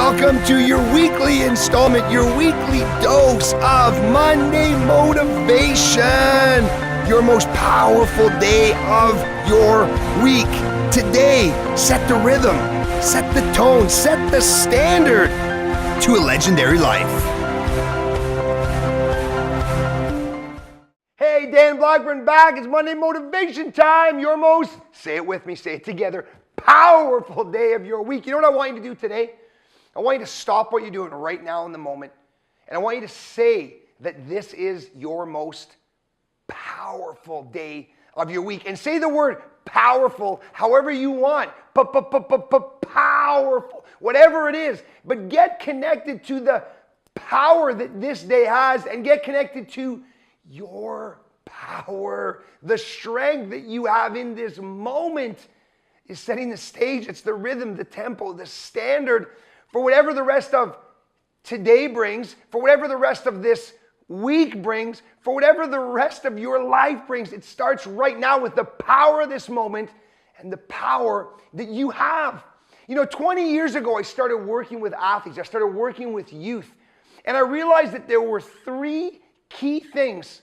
welcome to your weekly installment, your weekly dose of Monday motivation, your most powerful day of your week. Today, set the rhythm, set the tone, set the standard to a legendary life. Hey, Dan Blackburn back. It's Monday motivation time. Your most, say it with me, say it together, powerful day of your week. You know what I want you to do today? I want you to stop what you're doing right now in the moment. And I want you to say that this is your most powerful day of your week. And say the word powerful however you want. Powerful. Whatever it is. But get connected to the power that this day has and get connected to your power. The strength that you have in this moment is setting the stage. It's the rhythm, the tempo, the standard for whatever the rest of today brings, for whatever the rest of this week brings, for whatever the rest of your life brings. It starts right now with the power of this moment and the power that you have. You know, 20 years ago, I started working with athletes. I started working with youth. And I realized that there were three key things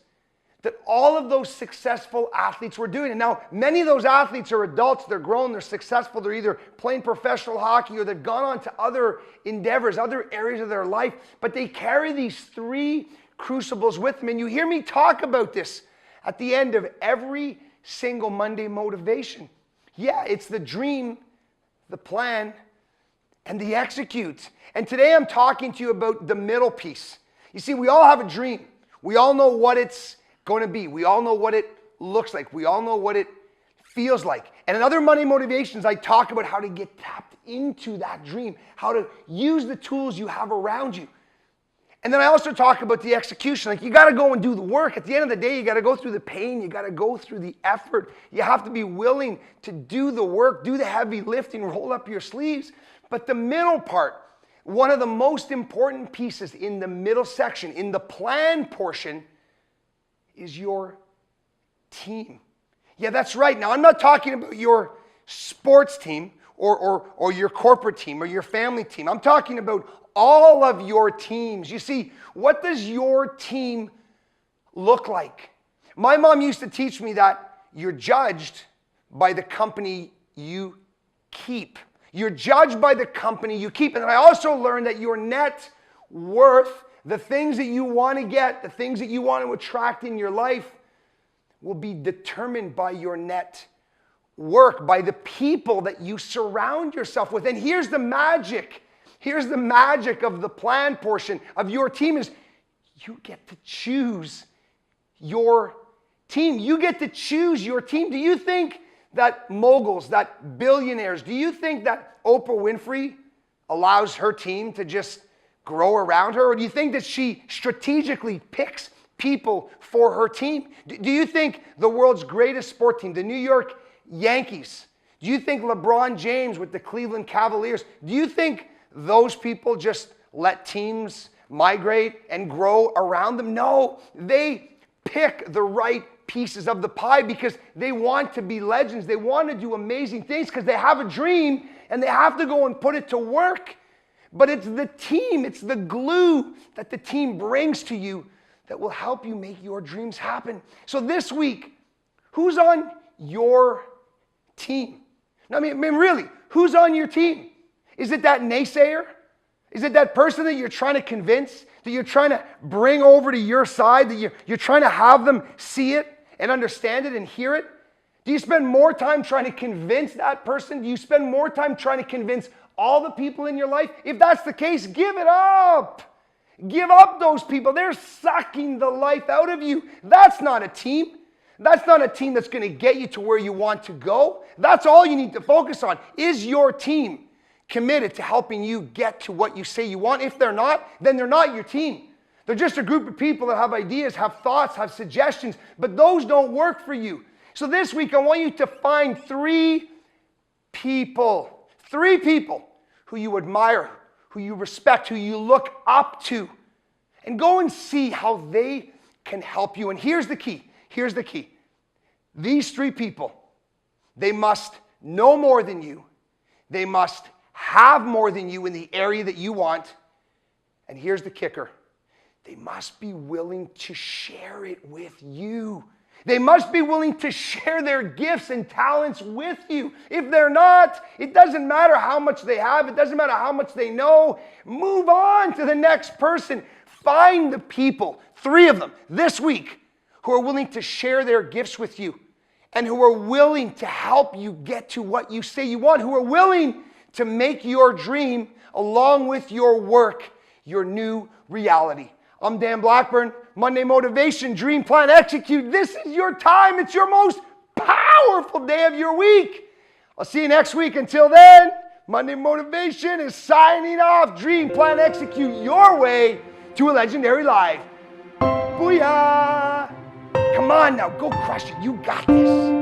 that all of those successful athletes were doing. And now many of those athletes are adults, they're grown, they're successful, they're either playing professional hockey or they've gone on to other endeavors, other areas of their life, but they carry these three crucibles with them. And you hear me talk about this at the end of every single Monday motivation. Yeah, it's the dream, the plan, and the execute. And today I'm talking to you about the middle piece. You see, we all have a dream. We all know what it's going to be. We all know what it looks like. We all know what it feels like. And in other Monday motivations, I talk about how to get tapped into that dream, how to use the tools you have around you. And then I also talk about the execution. Like, you got to go and do the work. At the end of the day, you got to go through the pain. You got to go through the effort. You have to be willing to do the work, do the heavy lifting, roll up your sleeves. But the middle part, one of the most important pieces in the middle section, in the plan portion, is your team. Yeah, that's right. Now, I'm not talking about your sports team or your corporate team or your family team. I'm talking about all of your teams. You see, what does your team look like? My mom used to teach me that you're judged by the company you keep. You're judged by the company you keep. And I also learned that your net worth, the things that you want to get, the things that you want to attract in your life, will be determined by your net work, by the people that you surround yourself with. And here's the magic. Here's the magic of the plan portion of your team is you get to choose your team. You get to choose your team. Do you think that moguls, that billionaires, do you think that Oprah Winfrey allows her team to just grow around her? Or do you think that she strategically picks people for her team? Do you think the world's greatest sport team, the New York Yankees, do you think LeBron James with the Cleveland Cavaliers, do you think those people just let teams migrate and grow around them? No, they pick the right pieces of the pie because they want to be legends. They want to do amazing things because they have a dream and they have to go and put it to work. But it's the team, it's the glue that the team brings to you that will help you make your dreams happen. So this week, who's on your team? I mean, really, who's on your team? Is it that naysayer? Is it that person that you're trying to convince, that you're trying to bring over to your side, that you're trying to have them see it and understand it and hear it? Do you spend more time trying to convince that person? Do you spend more time trying to convince all the people in your life? If that's the case, give it up. Give up those people. They're sucking the life out of you. That's not a team. That's not a team that's going to get you to where you want to go. That's all you need to focus on. Is your team committed to helping you get to what you say you want? If they're not, then they're not your team. They're just a group of people that have ideas, have thoughts, have suggestions, but those don't work for you. So this week, I want you to find three people who you admire, who you respect, who you look up to, and go and see how they can help you. And here's the key. These three people, they must know more than you. They must have more than you in the area that you want. And here's the kicker. They must be willing to share it with you. They must be willing to share their gifts and talents with you. If they're not, it doesn't matter how much they have. It doesn't matter how much they know. Move on to the next person. Find the people, 3 of them this week, who are willing to share their gifts with you and who are willing to help you get to what you say you want, who are willing to make your dream, along with your work, your new reality. I'm Dan Blackburn. Monday Motivation, Dream, Plan, Execute. This is your time. It's your most powerful day of your week. I'll see you next week. Until then, Monday Motivation is signing off. Dream, Plan, Execute your way to a legendary life. Booyah! Come on now, go crush it. You got this.